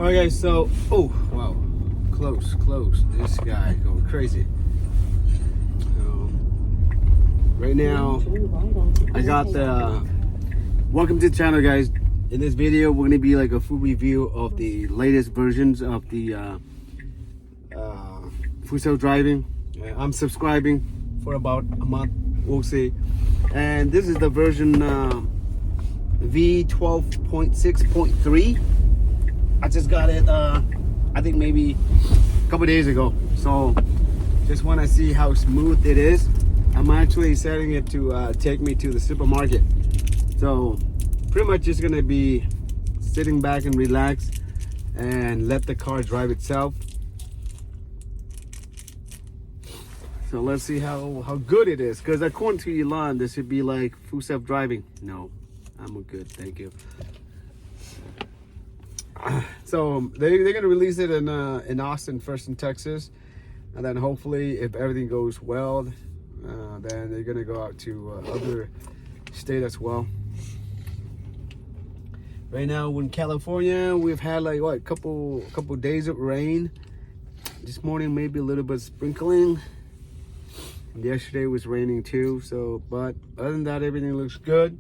Okay, so oh wow, close. This guy going crazy. So, right now, I got the. Welcome to the channel, guys. In this video, we're gonna be like a full review of the latest versions of the full self driving. I'm subscribing for about a month. We'll see. And this is the version V12.6.3. I just got it, I think maybe a couple days ago. So just want to see how smooth it is. I'm actually setting it to take me to the supermarket. So pretty much just gonna be sitting back and relax and let the car drive itself. So let's see how good it is. Because according to Elon, this should be like full self-driving. No, I'm good, thank you. So they're gonna release it in Austin first, in Texas, and then hopefully, if everything goes well, then they're gonna go out to other states as well. Right now in California, we've had like what, a couple days of rain. This morning maybe a little bit of sprinkling. Yesterday was raining too. So, but other than that, everything looks good.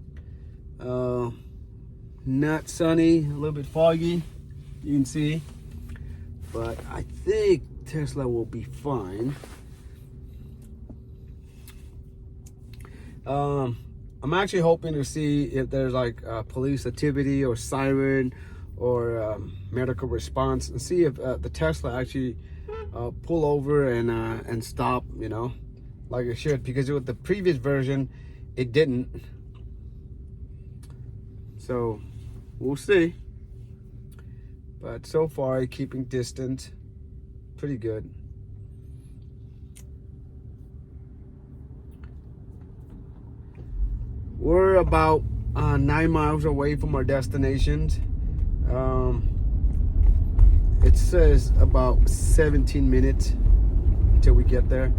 Not sunny, a little bit foggy, you can see, but I think Tesla will be fine. I'm actually hoping to see if there's like police activity or siren or medical response, and see if the Tesla actually pull over and stop, you know, like it should, because with the previous version it didn't. So we'll see, but so far keeping distance pretty good. We're about 9 miles away from our destinations. It says about 17 minutes until we get there.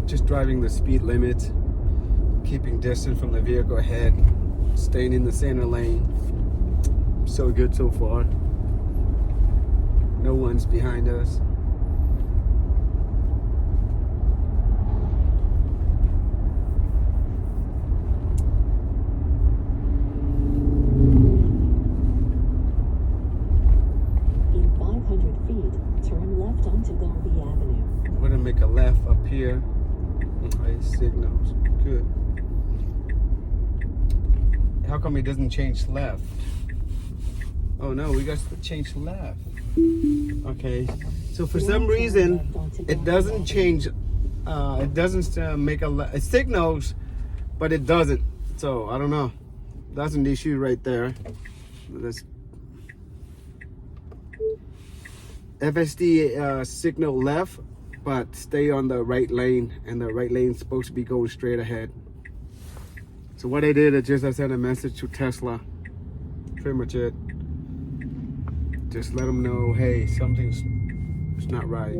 Just driving the speed limit, keeping distance from the vehicle ahead, staying in the center lane. So good so far. No one's behind us. In 500 feet, turn left onto Garvey Avenue. We're gonna make a left up here. Signals, good. How come it doesn't change left? Oh no, we got to change left. Okay, so for some reason it doesn't change. It doesn't make it signals, but it doesn't. So I don't know. That's an issue right there. Let's FSD signal left, but stay on the right lane, and the right lane is supposed to be going straight ahead. So what I did is just I sent a message to Tesla. Pretty much it. Just let them know, hey, something's not right.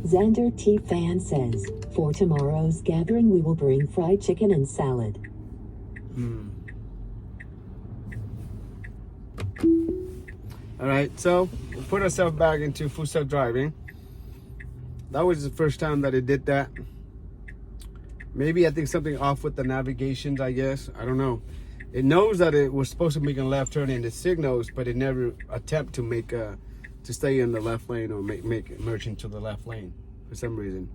Xander T. Fan says, for tomorrow's gathering we will bring fried chicken and salad. All right, so we'll put ourselves back into full self driving. That was the first time that it did that. Maybe I think something off with the navigations, I guess. I don't know. It knows that it was supposed to make a left turn in the signals, but it never attempt to make to stay in the left lane or make it merge into the left lane for some reason.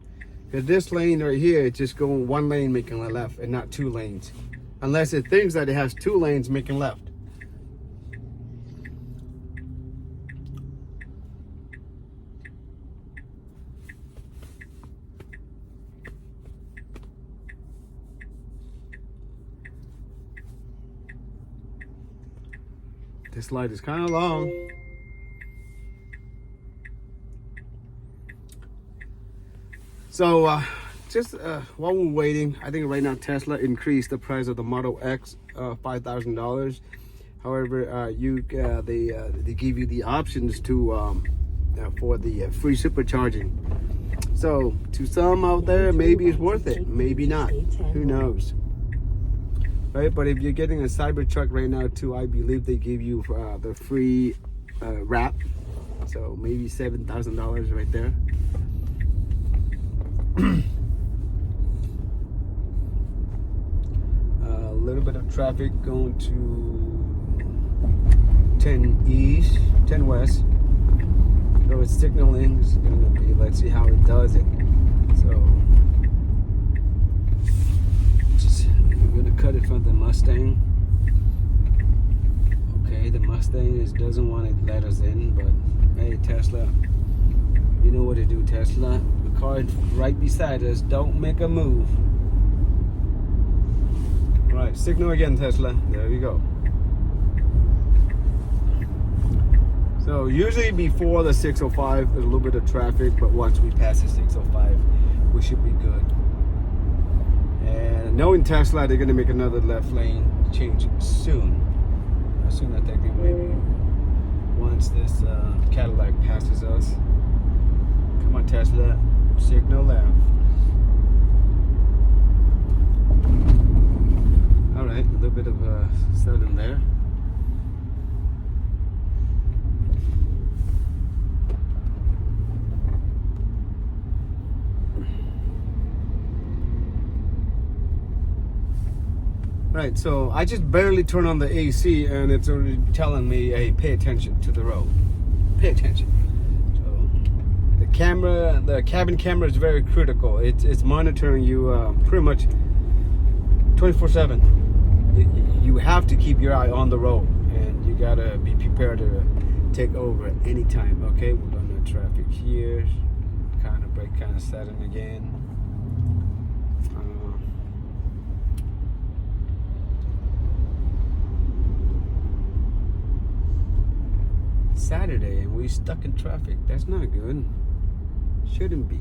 Because this lane right here, it's just going one lane making a left and not two lanes. Unless it thinks that it has two lanes making left. This light is kind of long. So just while we're waiting, I think right now Tesla increased the price of the Model X $5,000. However, they give you the options to for the free supercharging. So to some out there, maybe it's worth it, maybe not. Who knows? Right? But if you're getting a Cybertruck right now too, I believe they give you the free wrap. So maybe $7,000 right there. A little bit of traffic going to 10 east, 10 west. So it's signaling is going to be, let's see how it does it. So just I'm going to cut it from the Mustang. Okay, the Mustang doesn't want to let us in, but hey, Tesla, you know what to do, Tesla. The car right beside us, don't make a move. All right, signal again, Tesla. There you go. So usually before the 605, there's a little bit of traffic, but once we pass the 605, we should be good. And knowing Tesla, they're gonna make another left lane change soon. As soon as I think maybe once this Cadillac passes us. Come on, Tesla, signal left. All right, a little bit of sudden there. Right, so I just barely turn on the AC and it's already telling me, hey, pay attention to the road. Pay attention. So the camera, the cabin camera is very critical. It's monitoring you pretty much 24/7. You have to keep your eye on the road and you gotta be prepared to take over at any time. Okay, we're going to traffic here. Kind of brake, kind of setting again. Saturday and we stuck in traffic. That's not good. Shouldn't be.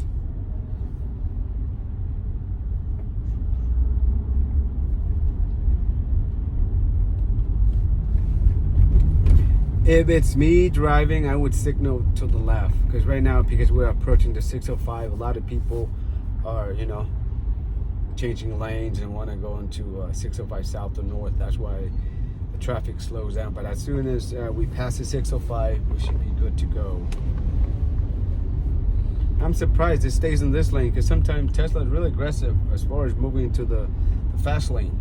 If it's me driving, I would signal to the left, because right now, because we're approaching the 605, a lot of people are, you know, changing lanes and want to go into 605 south or north. That's why traffic slows down, but as soon as we pass the 605, we should be good to go. I'm surprised it stays in this lane, because sometimes Tesla is really aggressive as far as moving into the fast lane.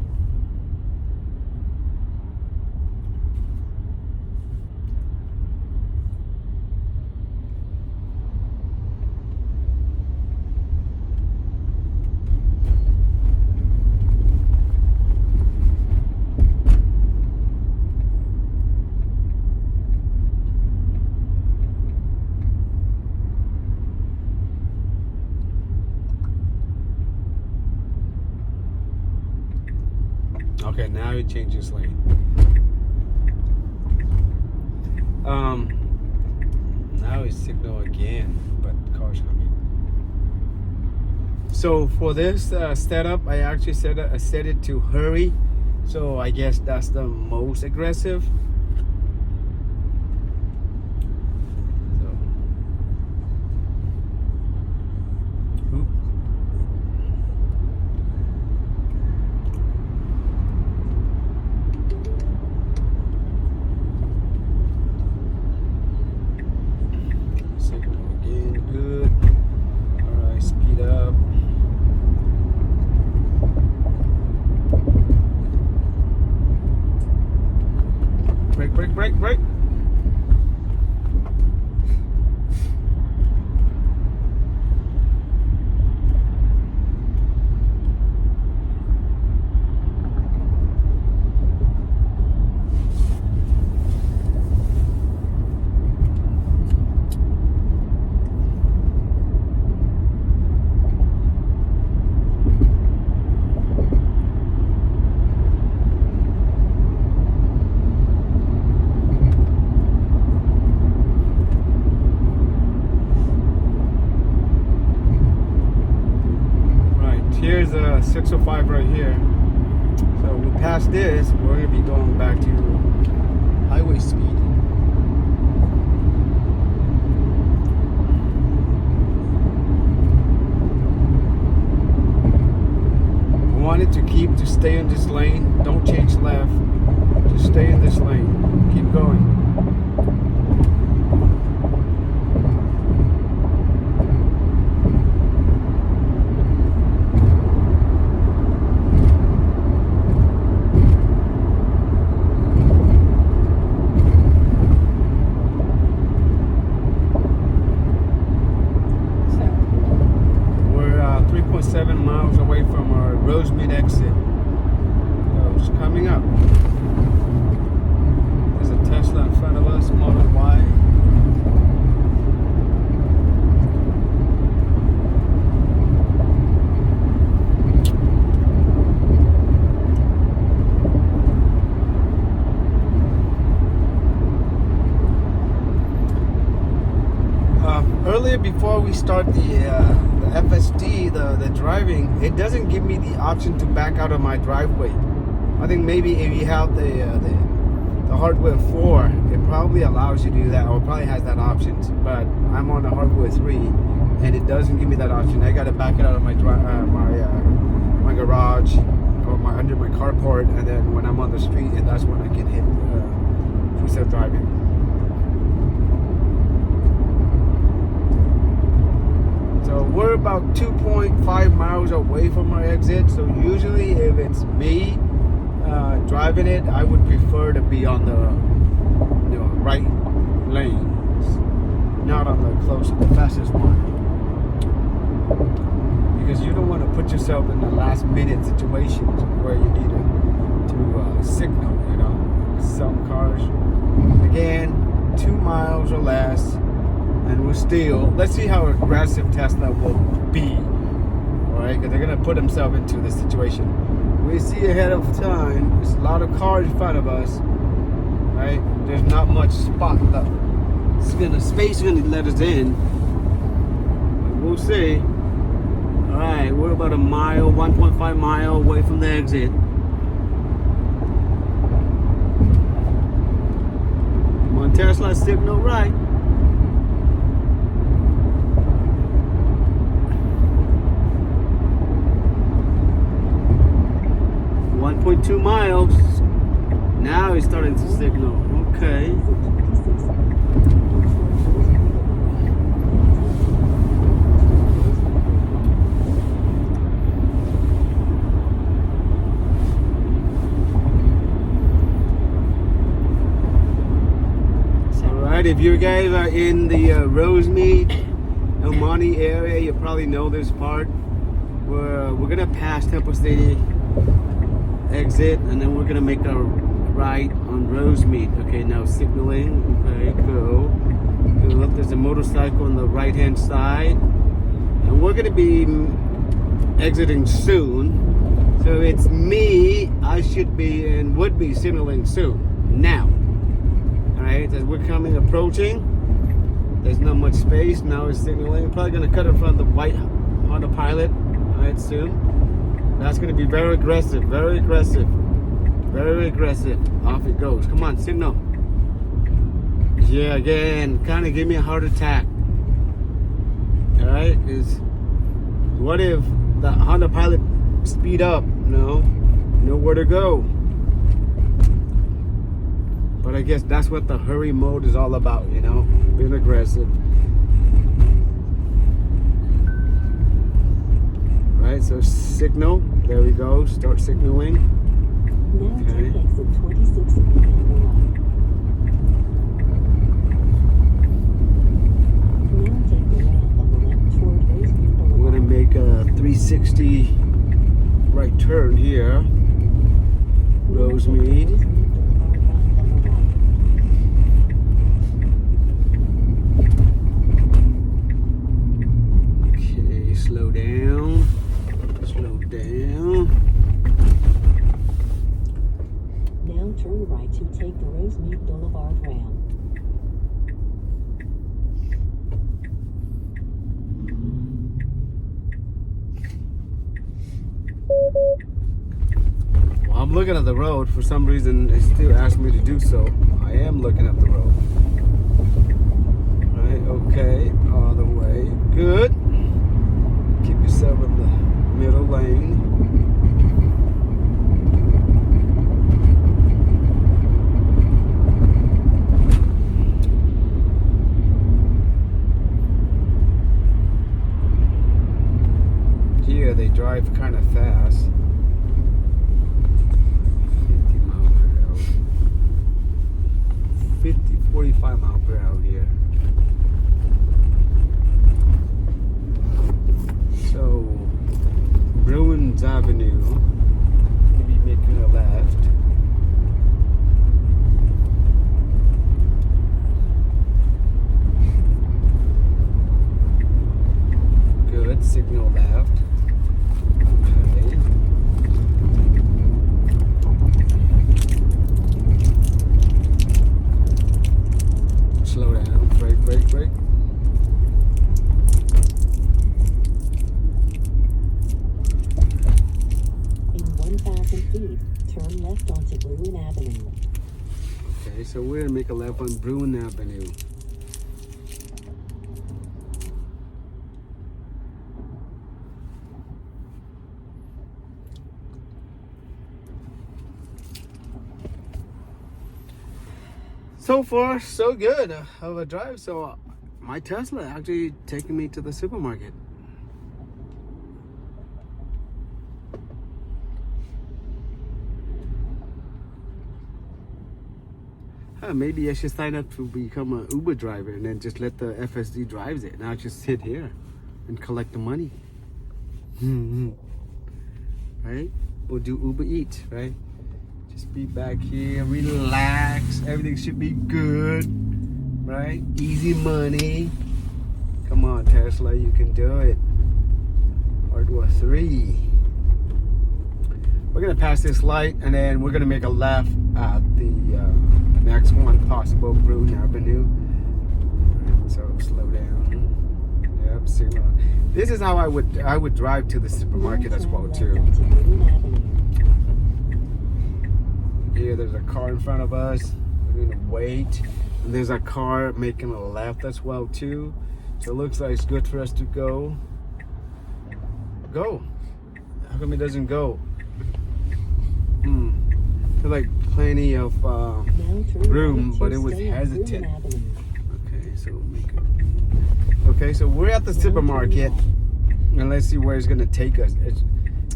Okay, now he changes lane. Now he signal again, but the car's coming. So for this setup, I actually set it to hurry. So I guess that's the most aggressive. here's a 605 right here. So we pass this, we're gonna be going back to highway speed. I wanted to stay in this lane. Don't change left. Just stay in this lane. Keep going. We're 3.7 miles away from our Rosemead exit. So it's coming up. There's a Tesla in front of us, Model Y. Earlier, before we start the FSD, the driving, it doesn't give me the option to back out of my driveway. I think maybe if you have the hardware 4, it probably allows you to do that, or probably has that option. But I'm on the hardware 3, and it doesn't give me that option. I got to back it out of my my garage or under my carport, and then when I'm on the street, and that's when I can hit full self driving. So we're about 2.5 miles away from our exit. So usually if it's me driving it, I would prefer to be on the right lanes, not on the fastest one. Because you don't want to put yourself in the last minute situations where you need to signal, Some cars, again, 2 miles or less. And we're still, let's see how aggressive Tesla will be, all right? Because they're going to put themselves into this situation. We see ahead of time, there's a lot of cars in front of us, right? There's not much spot left. Space is going to let us in. But we'll see. All right, we're about 1.5 mile away from the exit. Come on, Tesla, signal right. 1.2 miles. Now he's starting to signal. Okay. Alright, if you guys are in the Rosemead, Monte area, you probably know this part. We're gonna pass Temple City exit, and then we're gonna make a right on Rosemead. Okay, now signaling. Okay, go. Look, there's a motorcycle on the right hand side, and we're gonna be exiting soon. So it's me. I should be and would be signaling soon. Now, all right, as we're approaching, there's not much space. Now it's signaling. Probably gonna cut in front of the white Honda Pilot. All right, soon. That's going to be very aggressive, very aggressive, very aggressive. Off it goes. Come on, signal. Yeah, again, kind of give me a heart attack. All right, is what if the Honda Pilot speed up? Nowhere to go. But I guess that's what the hurry mode is all about, being aggressive. Right, so signal. There we go. Start signaling. Now take exit 26 and on the right. Now take the ramp on the left toward Rosemead Boulevard. We're gonna make a 360 right turn here. Rosemead. Okay, slow down. Slow down. Now turn right to take the Rosemead Boulevard ramp. looking at the road. For some reason, it still asked me to do so. I am looking at the road. Right, okay, all the way. Good. Keep yourself in the middle lane. Here they drive kind of fast. 50 miles per hour. 45 miles per hour here. So, Bruins Avenue, maybe making a left. Good, signal left. Okay. Slow down, brake, brake, brake. In 1,000 feet, turn left onto Bruin Avenue. Okay, so we're gonna make a left on Bruin Avenue. So far, so good of a drive. So my Tesla actually taking me to the supermarket. Maybe I should sign up to become an Uber driver and then just let the FSD drives it. Now I just sit here and collect the money. Right? We'll do Uber Eats, right? Just be back here, relax. Everything should be good, right? Easy money. Come on, Tesla, you can do it. Hardware 3. We're gonna pass this light and then we're gonna make a left at the next one possible, Bruin Avenue. Right, so slow down. Yep, signal. This is how I would drive to the supermarket as well too. Here, there's a car in front of us. We're gonna wait. And there's a car making a left as well too. So it looks like it's good for us to go. Go. How come it doesn't go? There's like plenty of room, but it was hesitant. Okay, so make it. Okay, so we're at the supermarket, and let's see where it's gonna take us.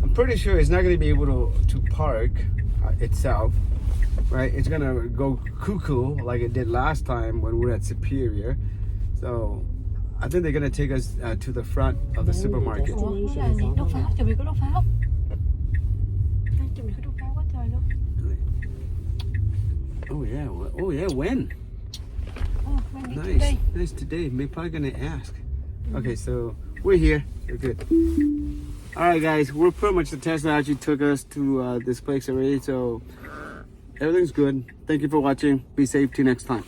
I'm pretty sure it's not gonna be able to park itself, right? It's gonna go cuckoo like it did last time when we were at Superior. So I think they're gonna take us to the front of the supermarket. Ủa, là gì? Đốt pháo, chuẩn bị có đốt pháo. Chuẩn bị có đốt pháo quá trời luôn. Oh yeah, when? Oh, maybe Nice, today. nice today. We're probably gonna ask. Okay, so we're here. We're good. All right, guys. We're pretty much the Tesla actually took us to this place already, so everything's good. Thank you for watching. Be safe. Till next time.